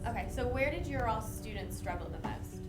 Okay, so where did your all students struggle the most?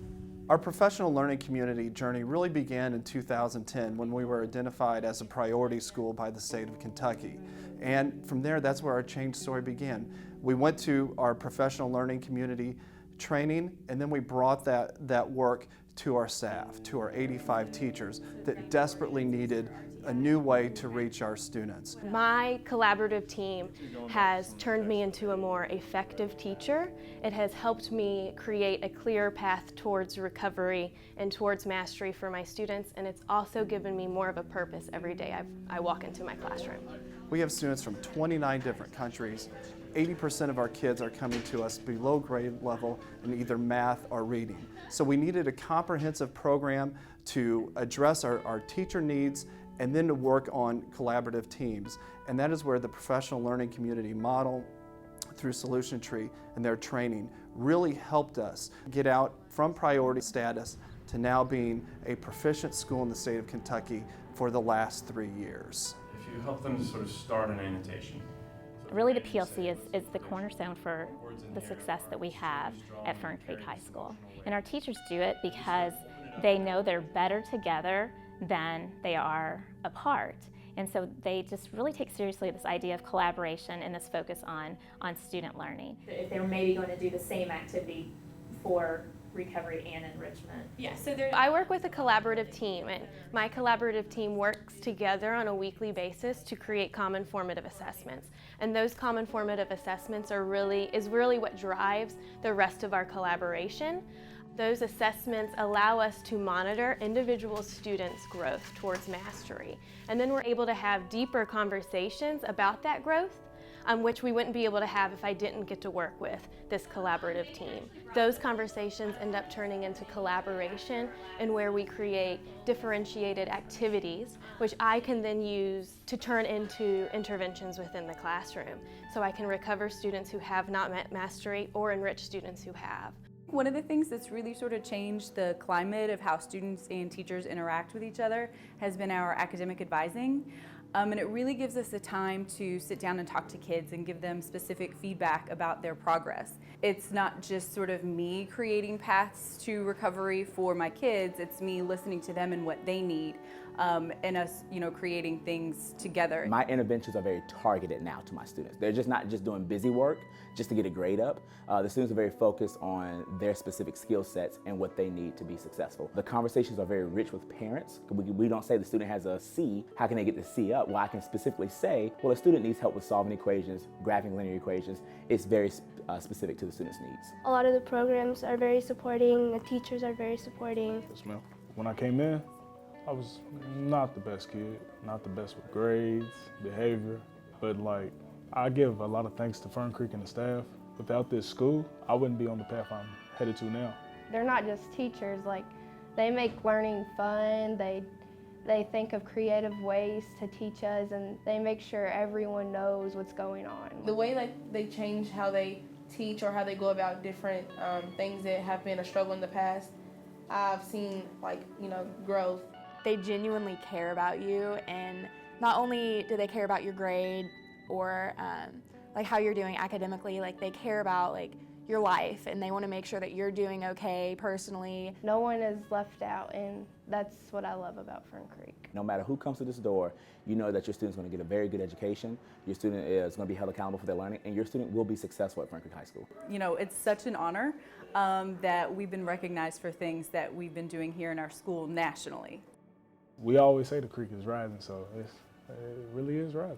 Our professional learning community journey really began in 2010 when we were identified as a priority school by the state of Kentucky. And from there, that's where our change story began. We went to our professional learning community training, and then we brought that work to our staff, to our 85 teachers that desperately needed a new way to reach our students. My collaborative team has turned me into a more effective teacher. It has helped me create a clear path towards recovery and towards mastery for my students, and it's also given me more of a purpose every day I walk into my classroom. We have students from 29 different countries. 80% of our kids are coming to us below grade level in either math or reading. So we needed a comprehensive program to address our teacher needs and then to work on collaborative teams. And that is where the professional learning community model through Solution Tree and their training really helped us get out from priority status to now being a proficient school in the state of Kentucky for the last 3 years. If you help them to sort of start an annotation. Really, the PLC is the cornerstone for the success that we have at Fern Creek High School. And our teachers do it because they know they're better together than they are apart. And so they just really take seriously this idea of collaboration and this focus on student learning. If they were maybe going to do the same activity for recovery and enrichment. Yeah, so I work with a collaborative team, and my collaborative team works together on a weekly basis to create common formative assessments. And those common formative assessments is really what drives the rest of our collaboration. Those assessments allow us to monitor individual students' growth towards mastery. And then we're able to have deeper conversations about that growth, which we wouldn't be able to have if I didn't get to work with this collaborative team. Those conversations end up turning into collaboration and where we create differentiated activities, which I can then use to turn into interventions within the classroom. So I can recover students who have not met mastery or enrich students who have. One of the things that's really sort of changed the climate of how students and teachers interact with each other has been our academic advising. And it really gives us the time to sit down and talk to kids and give them specific feedback about their progress. It's not just sort of me creating paths to recovery for my kids, it's me listening to them and what they need, and us, creating things together. My interventions are very targeted now to my students. They're just not just doing busy work just to get a grade up. The students are very focused on their specific skill sets and what they need to be successful. The conversations are very rich with parents. We don't say the student has a C, how can they get the C up? Well, I can specifically say, well, a student needs help with solving equations, graphing linear equations. It's very specific to the student's needs. A lot of the programs are very supporting, the teachers are very supporting. When I came in, I was not the best kid, not the best with grades, behavior, but I give a lot of thanks to Fern Creek and the staff. Without this school, I wouldn't be on the path I'm headed to now. They're not just teachers, they make learning fun, they think of creative ways to teach us, and they make sure everyone knows what's going on. The way that they change how they teach or how they go about different things that have been a struggle in the past, I've seen growth. They genuinely care about you, and not only do they care about your grade or how you're doing academically, they care about your life, and they want to make sure that you're doing okay personally. No one is left out, and that's what I love about Fern Creek. No matter who comes to this door, you know that your student's going to get a very good education, your student is going to be held accountable for their learning, and your student will be successful at Fern Creek High School. It's such an honor that we've been recognized for things that we've been doing here in our school nationally. We always say the creek is rising, so it really is rising.